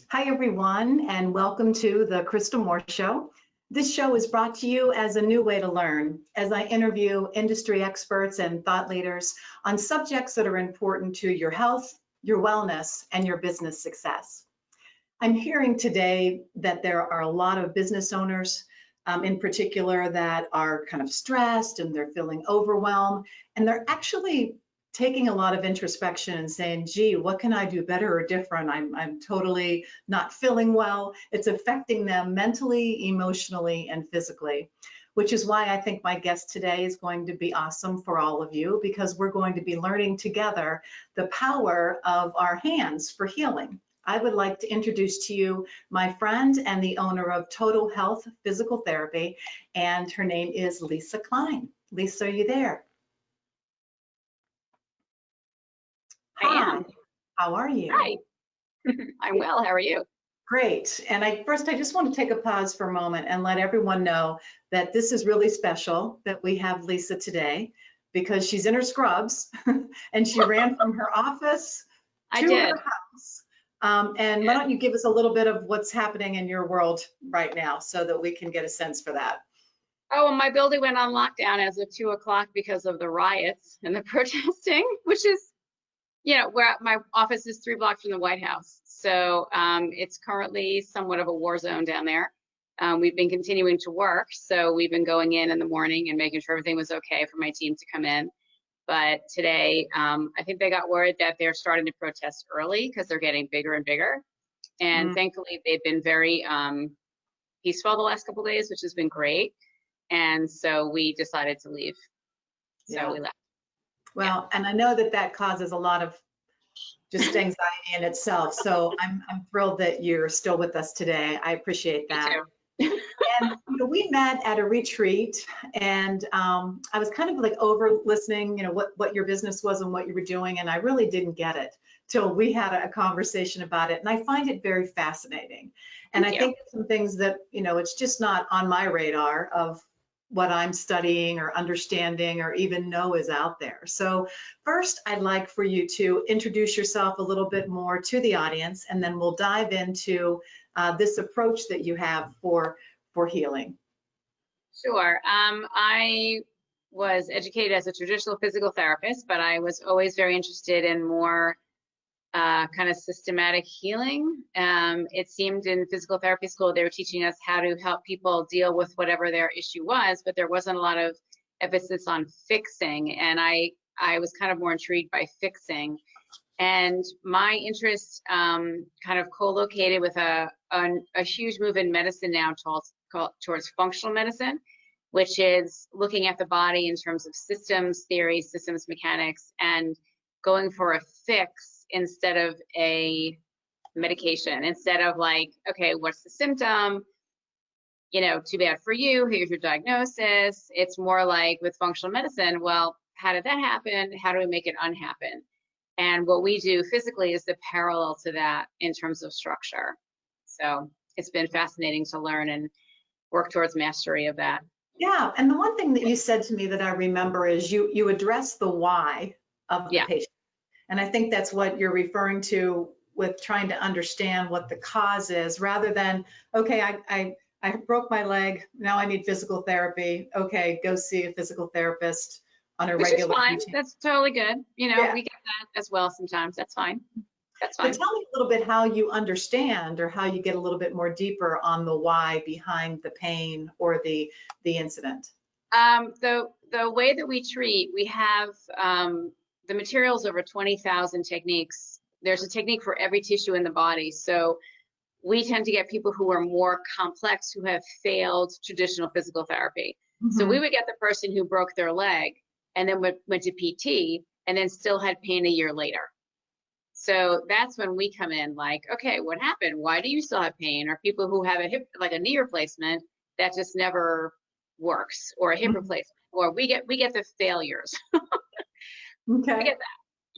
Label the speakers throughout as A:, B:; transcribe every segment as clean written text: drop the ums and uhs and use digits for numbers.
A: Hi, everyone, and welcome to the Krista Moore Show. This show is brought to you as a new way to learn, as I interview industry experts and thought leaders on subjects that are important to your health, your wellness, and your business success. I'm hearing today that there are a lot of business owners in particular that are kind of stressed and they're feeling overwhelmed, and they're actually taking a lot of introspection and saying, gee, what can I do better or different? I'm totally not feeling well. It's affecting them mentally, emotionally, and physically, which is why I think my guest today is going to be awesome for all of you, because we're going to be learning together the power of our hands for healing. I would like to introduce to you my friend and the owner of Total Health Physical Therapy, and her name is Lisa Klein. Lisa, are you there?
B: I am.
A: How are you?
B: Hi. I'm well. How are you?
A: Great. And first, I just want to take a pause for a moment and let everyone know that this is really special that we have Lisa today, because she's in her scrubs and she ran from her office to her house. And why don't you give us a little bit of what's happening in your world right now so that we can get a sense for that.
B: Oh, my building went on lockdown as of 2 o'clock because of the riots and the protesting, which is, you know, where my office is 3 blocks from the White House. So it's currently somewhat of a war zone down there. We've been continuing to work. So we've been going in the morning and making sure everything was okay for my team to come in. But today, I think they got word that they're starting to protest early because they're getting bigger and bigger. And thankfully, they've been very peaceful the last couple of days, which has been great. And so we decided to leave. So we left.
A: Well, and I know that that causes a lot of just anxiety in itself. So I'm thrilled that you're still with us today. I appreciate that.
B: Me too.
A: And you know, we met at a retreat, and I was kind of like over listening, you know, what your business was and what you were doing, and I really didn't get it till we had a conversation about it. And I find it very fascinating. And I think some things that, you know, it's just not on my radar of what I'm studying or understanding or even know is out there. So first, I'd like for you to introduce yourself a little bit more to the audience, and then we'll dive into this approach that you have for healing.
B: Sure. I was educated as a traditional physical therapist, but I was always very interested in more kind of systematic healing. It seemed in physical therapy school they were teaching us how to help people deal with whatever their issue was, but there wasn't a lot of emphasis on fixing. And I was kind of more intrigued by fixing. And my interest kind of co-located with a huge move in medicine now towards functional medicine, which is looking at the body in terms of systems theory, systems mechanics, and going for a fix instead of a medication. Instead of like, okay, what's the symptom? You know, too bad for you, here's your diagnosis. It's more like with functional medicine, well, how did that happen? How do we make it unhappen? And what we do physically is the parallel to that in terms of structure. So it's been fascinating to learn and work towards mastery of that.
A: Yeah, and the one thing that you said to me that I remember is you address the why of the patient. And I think that's what you're referring to with trying to understand what the cause is, rather than, okay, I broke my leg, now I need physical therapy. Okay, go see a physical therapist on a regular
B: fine.
A: routine.
B: That's totally good. You know, we get that as well sometimes. That's fine. That's fine.
A: But tell me a little bit how you understand, or how you get a little bit more deeper on the why behind the pain or the incident.
B: The way that we treat, we have the materials over 20,000 techniques. There's a technique for every tissue in the body. So we tend to get people who are more complex, who have failed traditional physical therapy. So we would get the person who broke their leg and then went to PT and then still had pain a year later. So that's when we come in like, okay, what happened? Why do you still have pain? Or people who have a hip, like a knee replacement that just never works, or a hip replacement, or we get the failures.
A: Okay.
B: We get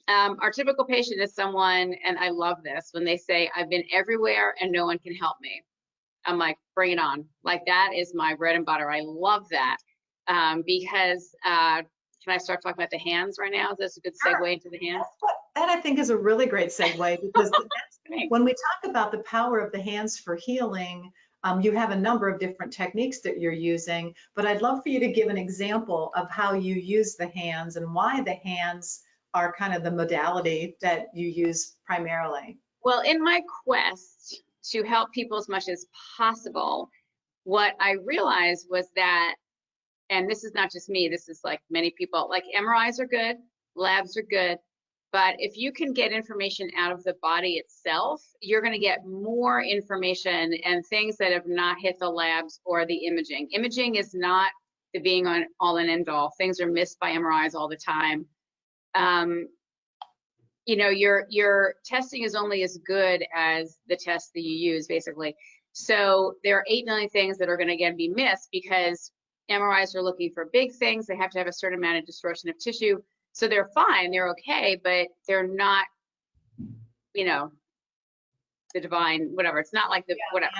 B: that. Our typical patient is someone, and I love this, when they say, I've been everywhere and no one can help me. I'm like, bring it on. Like, that is my bread and butter. I love that. Because can I start talking about the hands right now? Is this a good segue into the hands?
A: That I think is a really great segue because that's,
B: Thanks.
A: when we talk about the power of the hands for healing, you have a number of different techniques that you're using, but I'd love for you to give an example of how you use the hands and why the hands are kind of the modality that you use primarily.
B: Well, in my quest to help people as much as possible, what I realized was that, and this is not just me, this is like many people, like MRIs are good, labs are good, but if you can get information out of the body itself, you're going to get more information and things that have not hit the labs or the imaging. Imaging is not the being on all and end all. Things are missed by MRIs all the time. You know, your testing is only as good as the test that you use, basically. So there are 8 million things that are going to again be missed because MRIs are looking for big things. They have to have a certain amount of distortion of tissue. So they're fine, they're okay, but they're not, you know, the divine, whatever. It's not like the whatever.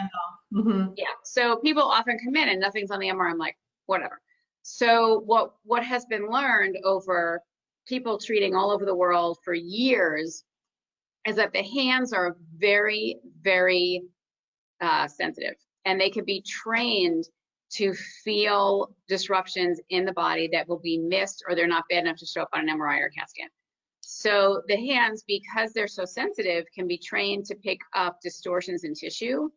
A: Mm-hmm.
B: Yeah. So people often come in and nothing's on the MRI. I'm like, whatever. So what has been learned over people treating all over the world for years is that the hands are very, very sensitive, and they can be trained to feel disruptions in the body that will be missed, or they're not bad enough to show up on an MRI or CAT scan. So the hands, because they're so sensitive, can be trained to pick up distortions in tissue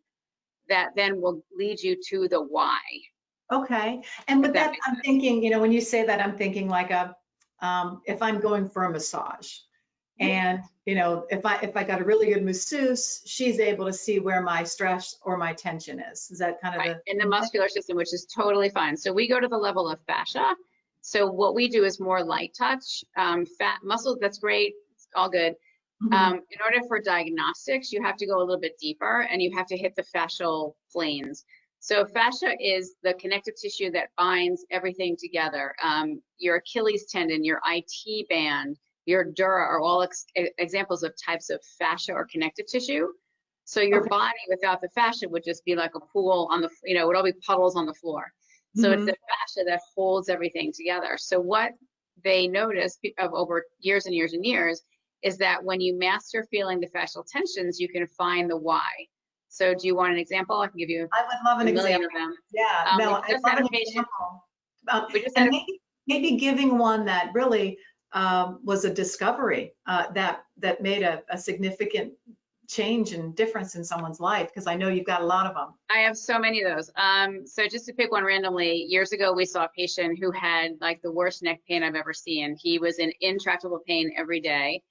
B: that then will lead you to the why.
A: Okay. And with that, I'm thinking, you know, when you say that, I'm thinking like if I'm going for a massage, and, you know, if I got a really good masseuse, she's able to see where my stress or my tension is. Is that kind of
B: right, in the muscular system, which is totally fine. So we go to the level of fascia. So what we do is more light touch. Fat muscles, that's great, it's all good.
A: Mm-hmm.
B: In order for diagnostics, you have to go a little bit deeper and you have to hit the fascial planes. So fascia is the connective tissue that binds everything together. Your Achilles tendon, your IT band, your dura are all examples of types of fascia or connective tissue. So your body without the fascia would just be like a pool on the, you know, it would all be puddles on the floor. So it's the fascia that holds everything together. So what they noticed of over years and years and years is that when you master feeling the fascial tensions, you can find the why. So do you want an example? I can give you
A: I would love an example.
B: of them.
A: Yeah, no, I love an example. And maybe giving one that really was a discovery that made a significant change and difference in someone's life, because I know you've got a lot of them.
B: I have so many of those. So just to pick one randomly, years ago we saw a patient who had like the worst neck pain I've ever seen. He was in intractable pain every day.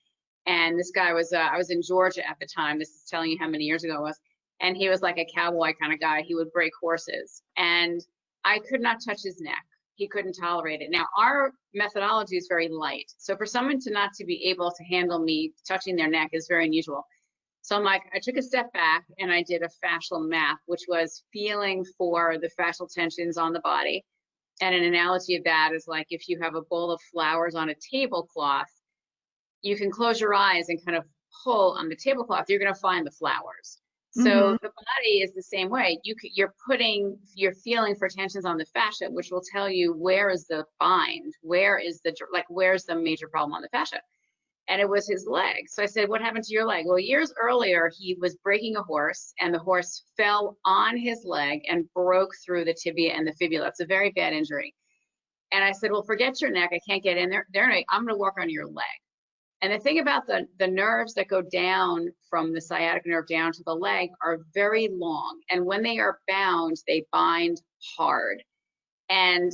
B: And this guy was, I was in Georgia at the time. This is telling you how many years ago it was. And he was like a cowboy kind of guy. He would break horses. And I could not touch his neck. He couldn't tolerate it. Now, our methodology is very light. So for someone to not to be able to handle me touching their neck is very unusual. So I'm like, I took a step back and I did a fascial map, which was feeling for the fascial tensions on the body. And an analogy of that is like if you have a bowl of flowers on a tablecloth, you can close your eyes and kind of pull on the tablecloth, you're going to find the flowers. So the body is the same way. You're feeling for tensions on the fascia, which will tell you where is the bind, where's the major problem on the fascia. And it was his leg. So I said, what happened to your leg? Well, years earlier, he was breaking a horse and the horse fell on his leg and broke through the tibia and the fibula. It's a very bad injury. And I said, well, forget your neck. I can't get in there. I'm going to work on your leg. And the thing about the nerves that go down from the sciatic nerve down to the leg are very long. And when they are bound, they bind hard. And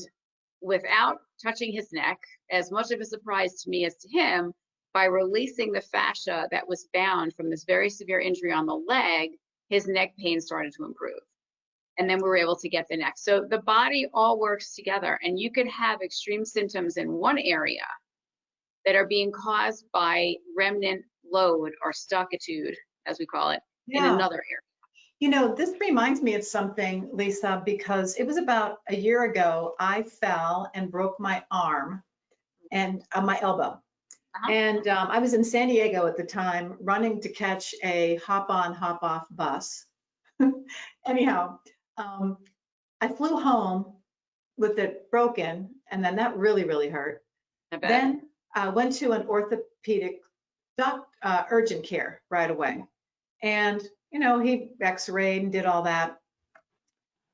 B: without touching his neck, as much of a surprise to me as to him, by releasing the fascia that was bound from this very severe injury on the leg, his neck pain started to improve. And then we were able to get the neck. So the body all works together, and you could have extreme symptoms in one area that are being caused by remnant load or stockitude, as we call it, in another area.
A: You know, this reminds me of something, Lisa, because it was about a year ago, I fell and broke my arm and my elbow. And I was in San Diego at the time, running to catch a hop-on, hop-off bus. Anyhow, I flew home with it broken, and then that really, really hurt. Then I went to an orthopedic urgent care right away. And, you know, he x-rayed and did all that.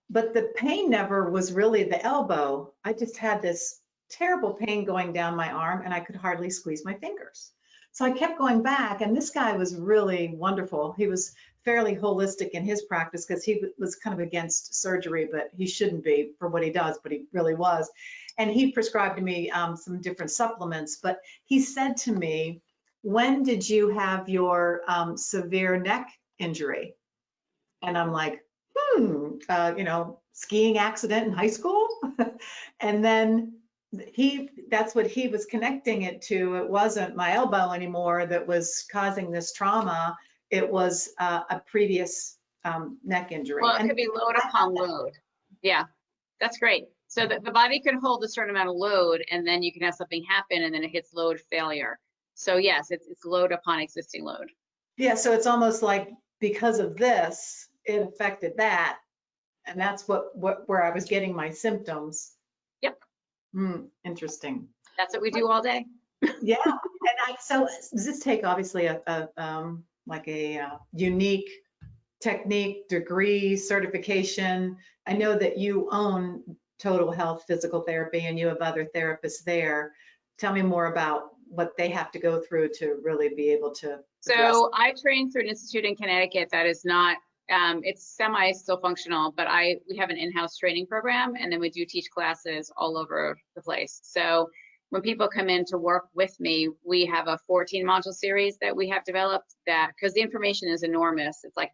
A: But the pain never was really the elbow. I just had this terrible pain going down my arm and I could hardly squeeze my fingers. So I kept going back, and this guy was really wonderful. He was fairly holistic in his practice because he was kind of against surgery, but he shouldn't be for what he does, but he really was. And he prescribed to me some different supplements, but he said to me, when did you have your severe neck injury? And I'm like, you know, skiing accident in high school. And then that's what he was connecting it to. It wasn't my elbow anymore that was causing this trauma. It was a previous neck injury.
B: Well, it
A: And
B: could be load upon load. Yeah, that's great. So the body can hold a certain amount of load, and then you can have something happen, and then it hits load failure. So yes, it's load upon existing load.
A: yeah, so it's almost like because of this, it affected that, and that's where I was getting my symptoms.
B: Yep.
A: Interesting.
B: That's what we do all day.
A: Yeah, and so does this take obviously a unique technique, degree, certification? I know that you own Total Health Physical Therapy and you have other therapists there. Tell me more about what they have to go through to really be able to address.
B: So I trained through an institute in Connecticut that is not, it's semi still functional, but we have an in-house training program, and then we do teach classes all over the place. So when people come in to work with me, we have a 14 module series that we have developed, that because the information is enormous. It's like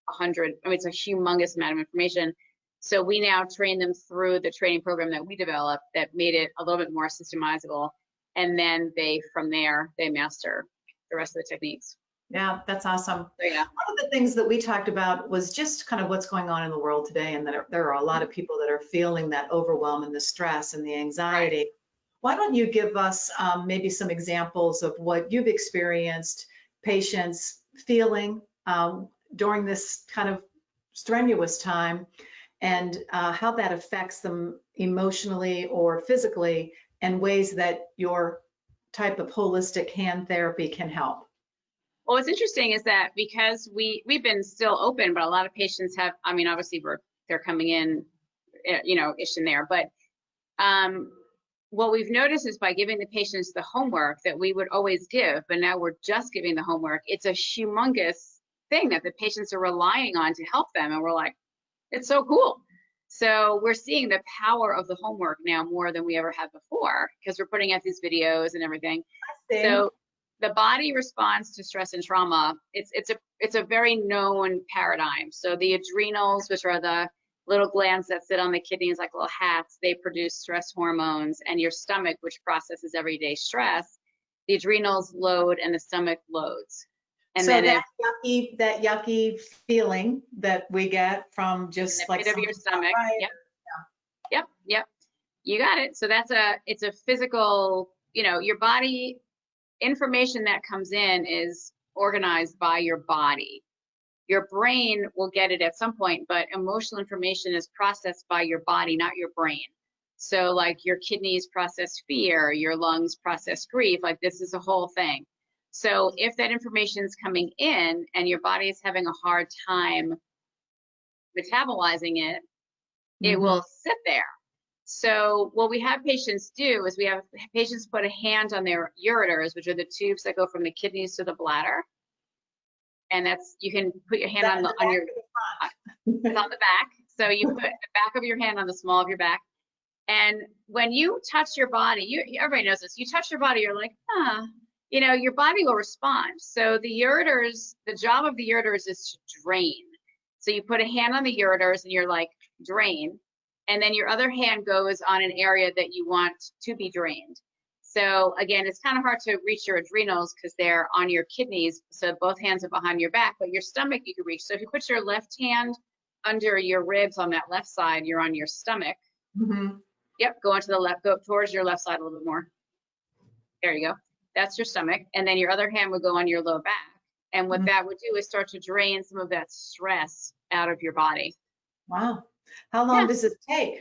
B: 100, I mean, it's a humongous amount of information. So we now train them through the training program that we developed that made it a little bit more systemizable. And then from there, they master the rest of the techniques.
A: Yeah, that's awesome.
B: So, yeah.
A: One of the things that we talked about was just kind of what's going on in the world today, and that there are a lot of people that are feeling that overwhelm and the stress and the anxiety. Right. Why don't you give us maybe some examples of what you've experienced patients feeling during this kind of strenuous time, and how that affects them emotionally or physically, and ways that your type of holistic hand therapy can help?
B: Well, what's interesting is that because we've been still open, but a lot of patients have, I mean, obviously they're coming in, you know, ish in there, but what we've noticed is by giving the patients the homework that we would always give, but now we're just giving the homework, it's a humongous thing that the patients are relying on to help them. And we're like, it's so cool. So we're seeing the power of the homework now more than we ever had before, because we're putting out these videos and everything. So the body responds to stress and trauma. It's a very known paradigm. So the adrenals, which are the little glands that sit on the kidneys like little hats, they produce stress hormones, and your stomach, which processes everyday stress, the adrenals load and the stomach loads. And
A: so
B: then
A: that yucky feeling that we get from just
B: like the pit of your stomach. Yep. Yeah. Yep. You got it. So it's a physical, you know, your body information that comes in is organized by your body. Your brain will get it at some point, but emotional information is processed by your body, not your brain. So like your kidneys process fear, your lungs process grief, like this is a whole thing. So if that information is coming in and your body is having a hard time metabolizing it, it will sit there. So what we have patients do is we have patients put a hand on their ureters, which are the tubes that go from the kidneys to the bladder. And that's, you can put your hand on your, it's on the back. So you put the back of your hand on the small of your back. And when you touch your body, everybody knows this, you touch your body, you're like, you know, your body will respond. So the ureters, the job of the ureters is to drain. So you put a hand on the ureters and you're like, drain. And then your other hand goes on an area that you want to be drained. So again, it's kind of hard to reach your adrenals because they're on your kidneys. So both hands are behind your back, but your stomach you can reach. So if you put your left hand under your ribs on that left side, you're on your stomach. Yep, go onto the left, go towards your left side a little bit more. There you go. That's your stomach. And then your other hand would go on your low back. And what that would do is start to drain some of that stress out of your body.
A: Wow. How long does it take?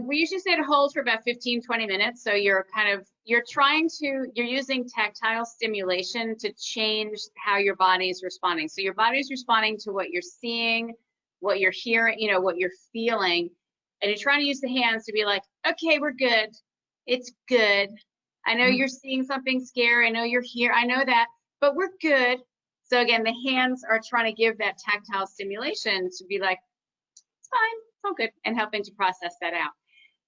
B: We usually say to hold for about 15, 20 minutes. So you're using tactile stimulation to change how your body is responding. So your body's responding to what you're seeing, what you're hearing, what you're feeling. And you're trying to use the hands to be like, okay, we're good. It's good. I know you're seeing something scary. I know you're here. I know that, but we're good. So again, the hands are trying to give that tactile stimulation to be like, it's fine, it's all good, and helping to process that out.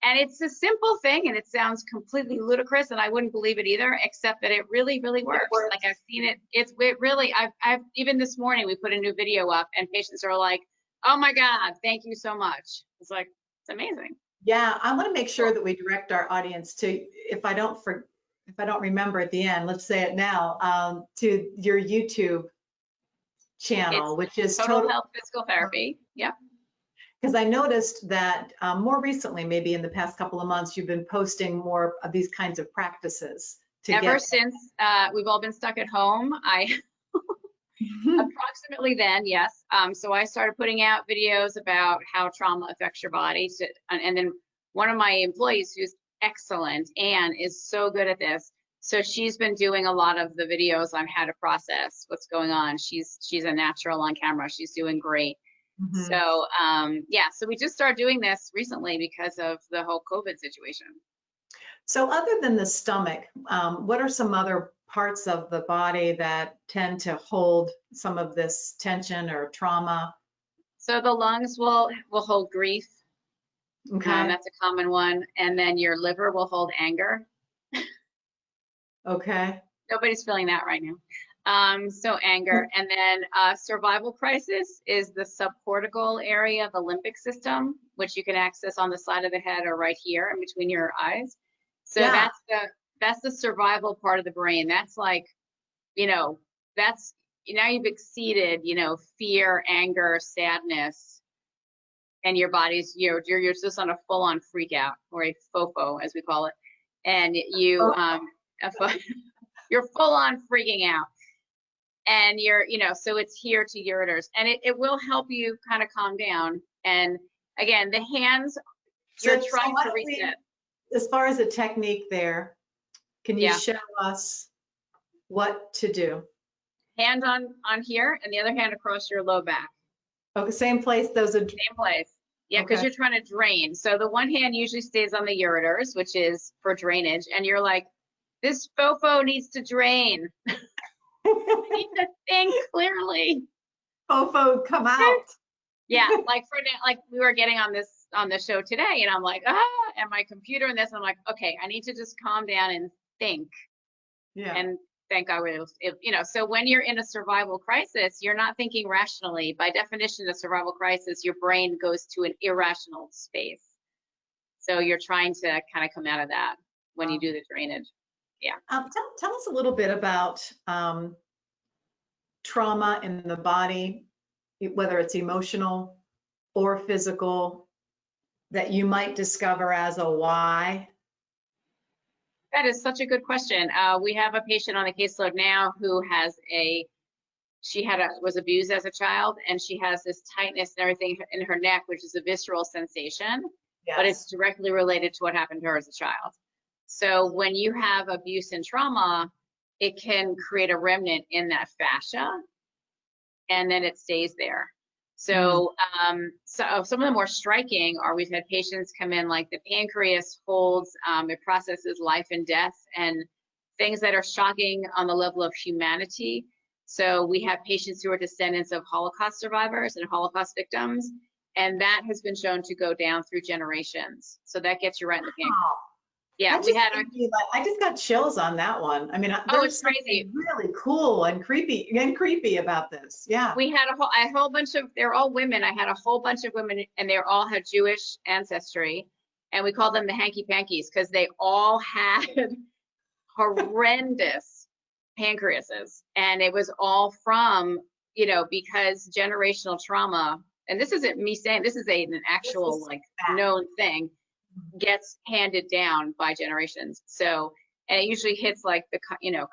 B: And it's a simple thing, and it sounds completely ludicrous, and I wouldn't believe it either, except that it really, really works. Like I've seen it. It really. I've even this morning we put a new video up, and patients are like, "Oh my God, thank you so much." It's like, it's amazing.
A: Yeah, I want to make sure that we direct our audience to, if I don't remember at the end, let's say it now, to your YouTube channel, which is
B: Total Health Physical Therapy. Yep.
A: Because I noticed that more recently, maybe in the past couple of months, you've been posting more of these kinds of practices. Ever
B: since we've all been stuck at home, approximately then, yes. So I started putting out videos about how trauma affects your body. And then one of my employees who's excellent, Anne, is so good at this. So she's been doing a lot of the videos on how to process what's going on. She's a natural on camera. She's doing great. So yeah, so we just started doing this recently because of the whole COVID situation.
A: So other than the stomach, what are some other parts of the body that tend to hold some of this tension or trauma?
B: So the lungs will hold grief.
A: Okay.
B: That's a common one. And then your liver will hold anger.
A: Okay.
B: Nobody's feeling that right now. So anger, and then survival crisis is the subcortical area of the limbic system, which you can access on the side of the head or right here in between your eyes. So yeah, that's the survival part of the brain. That's like, that's now you've exceeded, fear, anger, sadness, and your body's you're just on a full-on freak out, or a fofo as we call it, and you you're full-on freaking out. And you're, so it's here to ureters, and it will help you kind of calm down. And again, the hands, you're trying to reset.
A: As far as a technique there, can you show us what to do?
B: Hand on here, and the other hand across your low back.
A: Okay, same place, those are...
B: Same place. Yeah, because you're trying to drain. So the one hand usually stays on the ureters, which is for drainage, and you're like, this fofo needs to drain. I need to think clearly.
A: Fofo, come out.
B: Yeah, like we were getting on the show today, and I'm like, and my computer and this, and I'm like, okay, I need to just calm down and think. Yeah. And thank God so when you're in a survival crisis, you're not thinking rationally. By definition, a survival crisis, your brain goes to an irrational space. So you're trying to kind of come out of that when you do the drainage. Yeah.
A: Tell us a little bit about trauma in the body, whether it's emotional or physical, that you might discover as a why.
B: That is such a good question. We have a patient on the caseload now who has was abused as a child, and she has this tightness and everything in her neck, which is a visceral sensation, but it's directly related to what happened to her as a child. So when you have abuse and trauma, it can create a remnant in that fascia, and then it stays there. So, so some of the more striking are we've had patients come in like the pancreas holds, it processes life and death and things that are shocking on the level of humanity. So we have patients who are descendants of Holocaust survivors and Holocaust victims, and that has been shown to go down through generations. So that gets you right in the pancreas. Yeah,
A: I just got chills on that one. I mean,
B: it's crazy.
A: Really cool and creepy about this. Yeah.
B: We had a whole bunch of, they're all women. I had a whole bunch of women, and they all had Jewish ancestry, and we called them the hanky pankies because they all had horrendous pancreases, and it was all from, because generational trauma, and this isn't me saying, this is an actual known thing, gets handed down by generations. So, and it usually hits like the,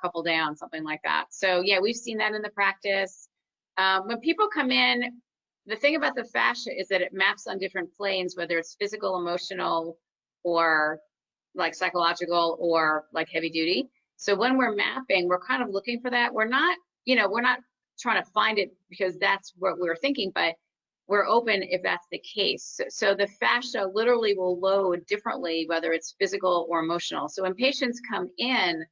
B: couple down, something like that. So yeah, we've seen that in the practice. When people come in, the thing about the fascia is that it maps on different planes, whether it's physical, emotional, or like psychological, or like heavy duty. So when we're mapping, we're kind of looking for that. We're not, we're not trying to find it because that's what we're thinking, but we're open if that's the case. So the fascia literally will load differently, whether it's physical or emotional. So when patients come in,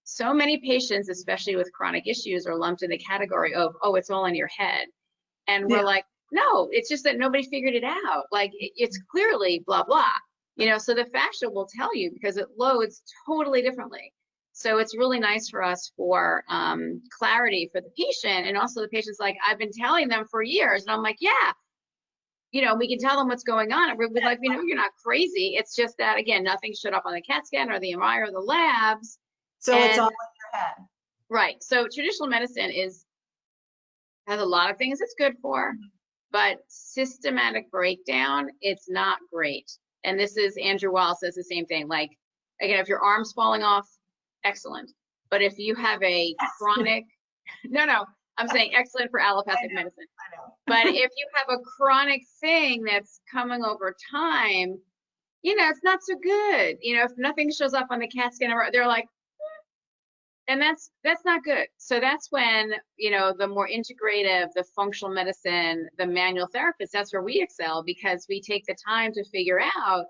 B: so many patients, especially with chronic issues, are lumped in the category of, oh, it's all in your head. And we're like, no, it's just that nobody figured it out. Like it's clearly blah, blah, so the fascia will tell you because it loads totally differently. So it's really nice for us for clarity for the patient. And also the patient's like, I've been telling them for years. And I'm like, yeah, we can tell them what's going on. And we're like, you're not crazy. It's just that, again, nothing showed up on the CAT scan or the MRI or the labs.
A: So it's all in your head.
B: Right. So traditional medicine has a lot of things it's good for, but systematic breakdown, it's not great. And this is, Andrew Wall says the same thing. Like, again, if your arm's falling off, excellent. But if you have a chronic, no, I'm saying excellent for allopathic medicine.
A: I know.
B: But if you have a chronic thing that's coming over time, it's not so good. If nothing shows up on the CAT scan, they're like, and that's not good. So that's when, the more integrative, the functional medicine, the manual therapist, that's where we excel because we take the time to figure out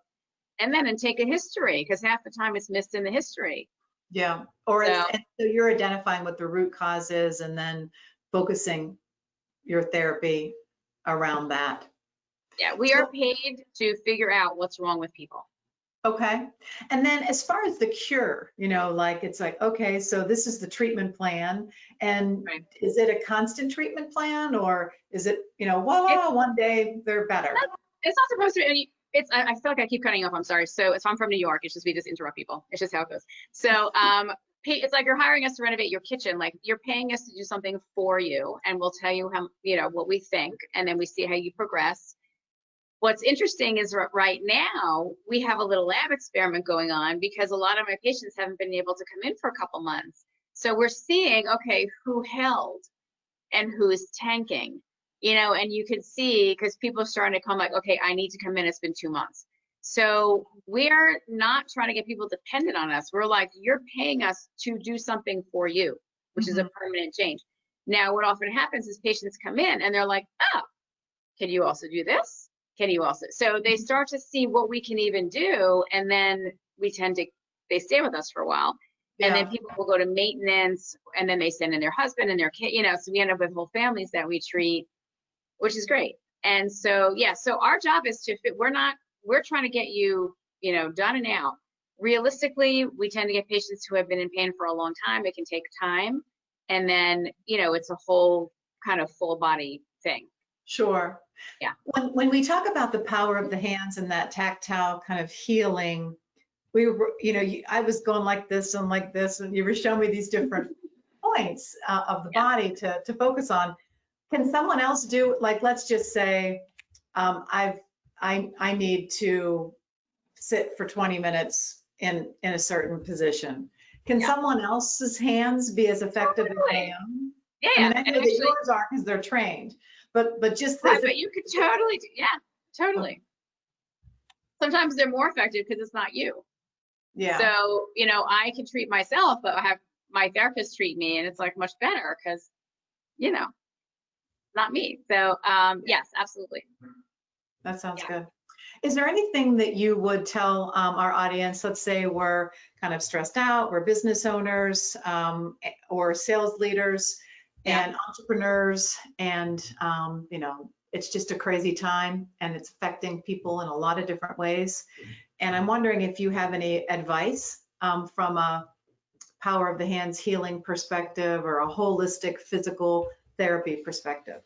B: and then take a history because half the time it's missed in the history.
A: Yeah. So you're identifying what the root cause is and then focusing your therapy around that.
B: Yeah, we are paid to figure out what's wrong with people.
A: Okay. And then as far as the cure, like it's like, okay, so this is the treatment plan. And Is it a constant treatment plan or is it, one day they're better?
B: It's not supposed to be. I feel like I keep cutting off. I'm sorry. So I'm from New York. It's just we just interrupt people. It's just how it goes. So it's like you're hiring us to renovate your kitchen. Like you're paying us to do something for you, and we'll tell you how what we think, and then we see how you progress. What's interesting is right now we have a little lab experiment going on because a lot of my patients haven't been able to come in for a couple months. So we're seeing, okay, who held and who is tanking. And you can see because people are starting to come like, okay, I need to come in. It's been 2 months. So we're not trying to get people dependent on us. We're like, you're paying us to do something for you, which is a permanent change. Now, what often happens is patients come in and they're like, oh, can you also do this? Can you also? So they start to see what we can even do. And then they stay with us for a while. And then people will go to maintenance and then they send in their husband and their kid, so we end up with whole families that we treat, which is great. And so, so our job is we're trying to get you, done and out. Realistically, we tend to get patients who have been in pain for a long time. It can take time. And then, it's a whole kind of full body thing.
A: Sure.
B: Yeah.
A: When we talk about the power of the hands and that tactile kind of healing, we were, I was going like this and like this, and you were showing me these different points of the body to focus on. Can someone else do, like, let's just say, I need to sit for 20 minutes in a certain position. Can someone else's hands be as effective as I am?
B: Yeah.
A: I mean, I know that yours are because they're trained, but just
B: right, but you could totally do, totally. Sometimes they're more effective because it's not you.
A: Yeah.
B: So, I can treat myself, but I have my therapist treat me and it's like much better because, not me. So, yes, absolutely.
A: That sounds good. Is there anything that you would tell our audience? Let's say we're kind of stressed out, we're business owners or sales leaders and entrepreneurs, and it's just a crazy time and it's affecting people in a lot of different ways. And I'm wondering if you have any advice from a power of the hands healing perspective or a holistic physical therapy perspective.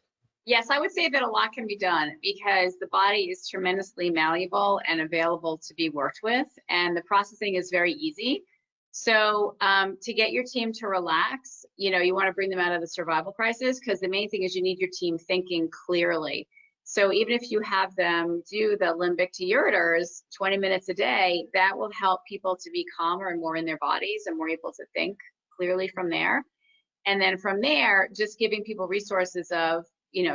B: Yes, I would say that a lot can be done because the body is tremendously malleable and available to be worked with, and the processing is very easy. So to get your team to relax, you want to bring them out of the survival crisis because the main thing is you need your team thinking clearly. So even if you have them do the limbic to ureters 20 minutes a day, that will help people to be calmer and more in their bodies and more able to think clearly from there. And then from there, just giving people resources of,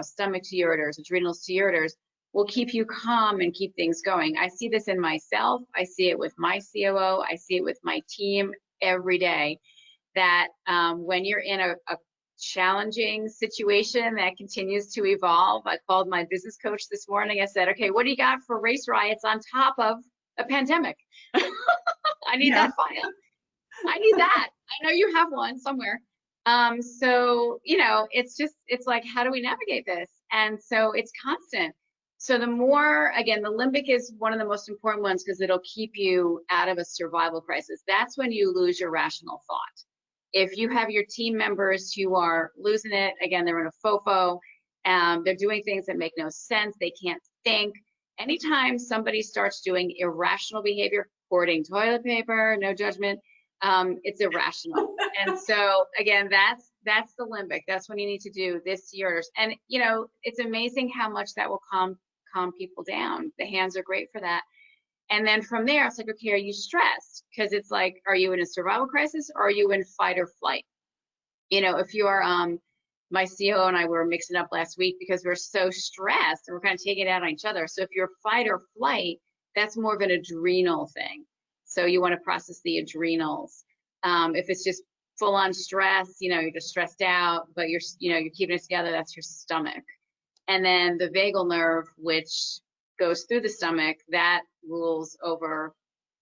B: stomach to ureters, adrenals to ureters, will keep you calm and keep things going. I see this in myself. I see it with my COO. I see it with my team every day, that when you're in a challenging situation that continues to evolve. I called my business coach this morning. I said, okay, what do you got for race riots on top of a pandemic? I need that file. I need that. I know you have one somewhere. So, it's like, how do we navigate this? And so it's constant. So the more, again, the limbic is one of the most important ones because it'll keep you out of a survival crisis. That's when you lose your rational thought. If you have your team members who are losing it, again, they're in a fofo, they're doing things that make no sense, they can't think. Anytime somebody starts doing irrational behavior, hoarding toilet paper, no judgment, it's irrational. And so again, that's the limbic. That's when you need to do this to yours. And it's amazing how much that will calm people down. The hands are great for that. And then from there, it's like, okay, are you stressed? Because it's like, are you in a survival crisis or are you in fight or flight? If you're, my CEO and I were mixing up last week because we're so stressed and we're kind of taking it out on each other. So if you're fight or flight, that's more of an adrenal thing. So you want to process the adrenals. If it's just full on stress, you're just stressed out, but you're keeping it together, that's your stomach. And then the vagal nerve, which goes through the stomach, that rules over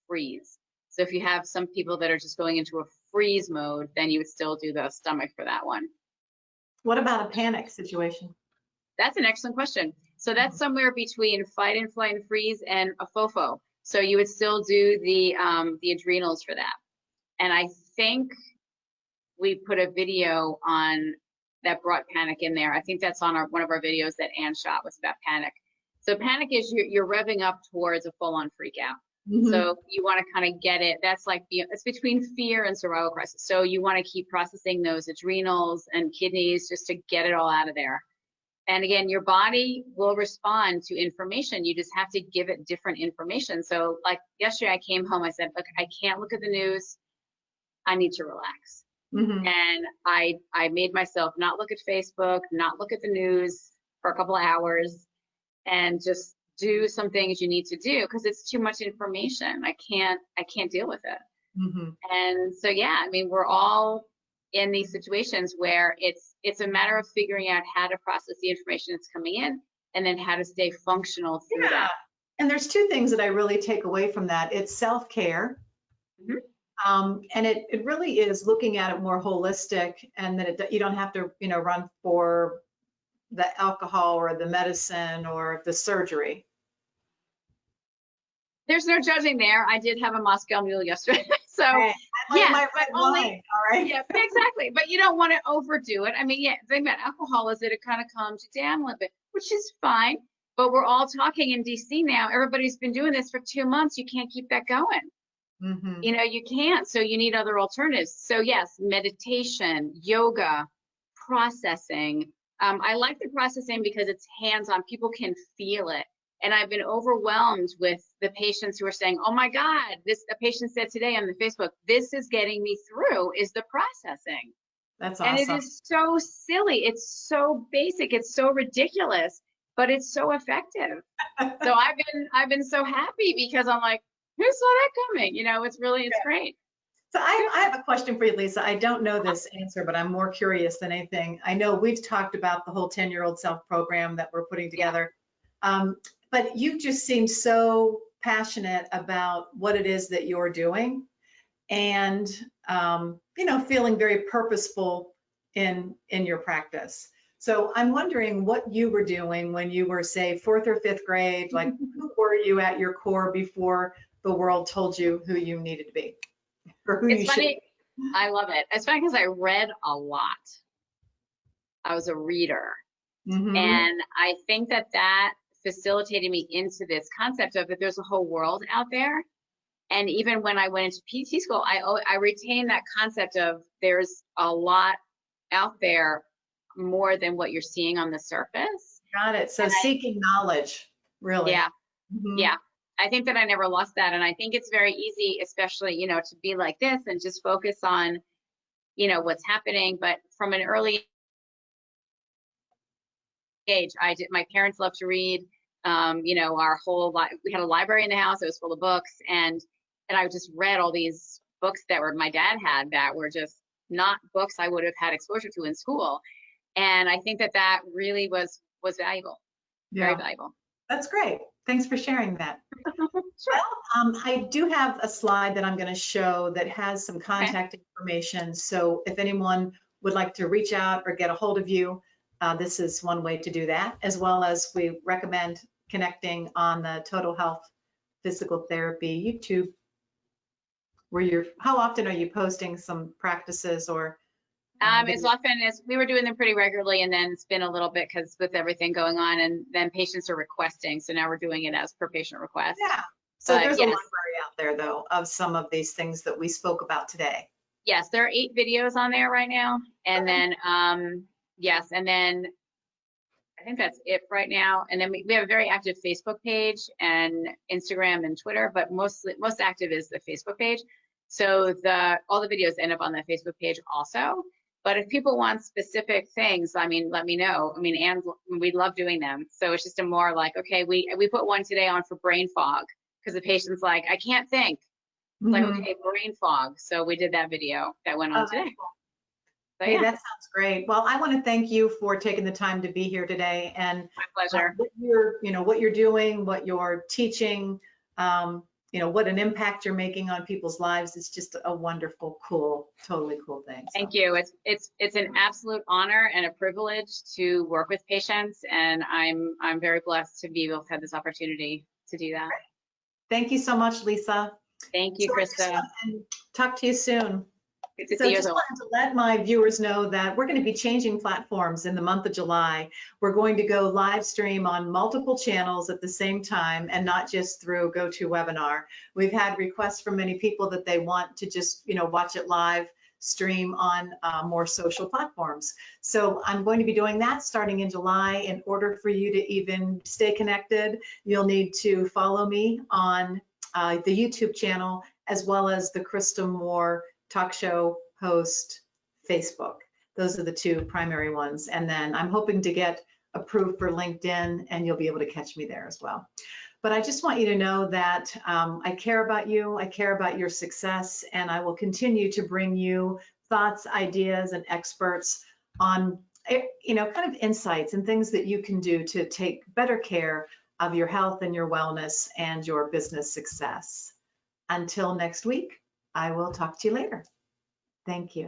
B: freeze. So if you have some people that are just going into a freeze mode, then you would still do the stomach for that one.
A: What about a panic situation?
B: That's an excellent question. So that's somewhere between fight and flight and freeze and a fofo. So you would still do the adrenals for that. And I think we put a video on that brought panic in there. I think that's on one of our videos that Ann shot was about panic. So panic is you're revving up towards a full-on freak out. Mm-hmm. So you want to kind of get it. That's like it's between fear and survival crisis. So you want to keep processing those adrenals and kidneys just to get it all out of there. And again, your body will respond to information. You just have to give it different information. So like yesterday, I came home. I said, look, I can't look at the news. I need to relax. Mm-hmm. And I made myself not look at Facebook, not look at the news for a couple of hours, and just do some things you need to do because it's too much information. I can't deal with it. Mm-hmm. And so, yeah, I mean, we're all in these situations where it's a matter of figuring out how to process the information that's coming in and then how to stay functional through that.
A: And there's two things that I really take away from that. It's self-care. Mm-hmm. And it really is looking at it more holistic, and that you don't have to, run for the alcohol or the medicine or the surgery.
B: There's no judging there. I did have a Moscow Mule yesterday. So
A: I like my red wine, all right?
B: Yeah, exactly. But you don't want to overdo it. I mean, yeah, the thing about alcohol is that it kind of calms you down a little bit, which is fine. But we're all talking in DC now. Everybody's been doing this for 2 months. You can't keep that going. Mm-hmm. You can't. So you need other alternatives. So yes, meditation, yoga, processing. I like the processing because it's hands-on. People can feel it. And I've been overwhelmed with the patients who are saying, oh my God, a patient said today on the Facebook, this is getting me through, is the processing.
A: That's awesome.
B: And it is so silly. It's so basic. It's so ridiculous, but it's so effective. So I've been so happy because I'm like, who saw that coming? It's great.
A: So I have a question for you, Lisa. I don't know this answer, but I'm more curious than anything. I know we've talked about the whole 10-year-old self program that we're putting together. But you just seem so passionate about what it is that you're doing, and feeling very purposeful in your practice. So I'm wondering what you were doing when you were, say, 4th or 5th grade. Like, who were you at your core before the world told you who you needed to be? Or who
B: it's funny. I love it. It's funny because I read a lot. I was a reader. Mm-hmm. And I think that facilitated me into this concept of that there's a whole world out there. And even when I went into PT school, I retained that concept of there's a lot out there more than what you're seeing on the surface.
A: Got it. So seeking knowledge, really.
B: Yeah. Mm-hmm. Yeah. I think that I never lost that. And I think it's very easy, especially, to be like this and just focus on, what's happening. But from an early age. My parents loved to read. You know, we had a library in the house. It was full of books, and I just read all these books that my dad had that were just not books I would have had exposure to in school. And I think that really was valuable, very valuable.
A: That's great. Thanks for sharing that. Well, I do have a slide that I'm going to show that has some contact information. So if anyone would like to reach out or get a hold of you, this is one way to do that, as well as we recommend connecting on the Total Health Physical Therapy YouTube, where how often are you posting some practices or?
B: As often as we were doing them pretty regularly, and then it's been a little bit because with everything going on, and then patients are requesting. So now we're doing it as per patient request.
A: Yeah. So there's a library out there though of some of these things that we spoke about today.
B: Yes, there are 8 videos on there right now. And then, yes, and then I think that's it right now. And then we have a very active Facebook page and Instagram and Twitter, but most active is the Facebook page. So all the videos end up on that Facebook page also. But if people want specific things, I mean, let me know. I mean, and we love doing them. So it's just a more like, okay, we put one today on for brain fog because the patient's like, I can't think. It's like, okay, brain fog. So we did that video that went on today. So,
A: hey, that sounds great. Well, I want to thank you for taking the time to be here today, and
B: my pleasure.
A: What you're doing, what you're teaching, what an impact you're making on people's lives. It's just a wonderful, cool, totally cool thing. So.
B: Thank you. It's an absolute honor and a privilege to work with patients, and I'm very blessed to be able to have this opportunity to do that.
A: Thank you so much, Lisa.
B: Thank you, Krista.
A: And talk to you soon.
B: Good to
A: So
B: see you.
A: just wanted to let my viewers know that we're going to be changing platforms in the month of July. We're going to go live stream on multiple channels at the same time and not just through GoToWebinar. We've had requests from many people that they want to just, watch it live stream on more social platforms. So I'm going to be doing that starting in July. In order for you to even stay connected, you'll need to follow me on the YouTube channel, as well as the Krista Moore Talk Show Host Facebook. Those are the 2 primary ones. And then I'm hoping to get approved for LinkedIn, and you'll be able to catch me there as well. But I just want you to know that I care about you, I care about your success, and I will continue to bring you thoughts, ideas, and experts on, kind of insights and things that you can do to take better care of your health and your wellness and your business success. Until next week, I will talk to you later. Thank you.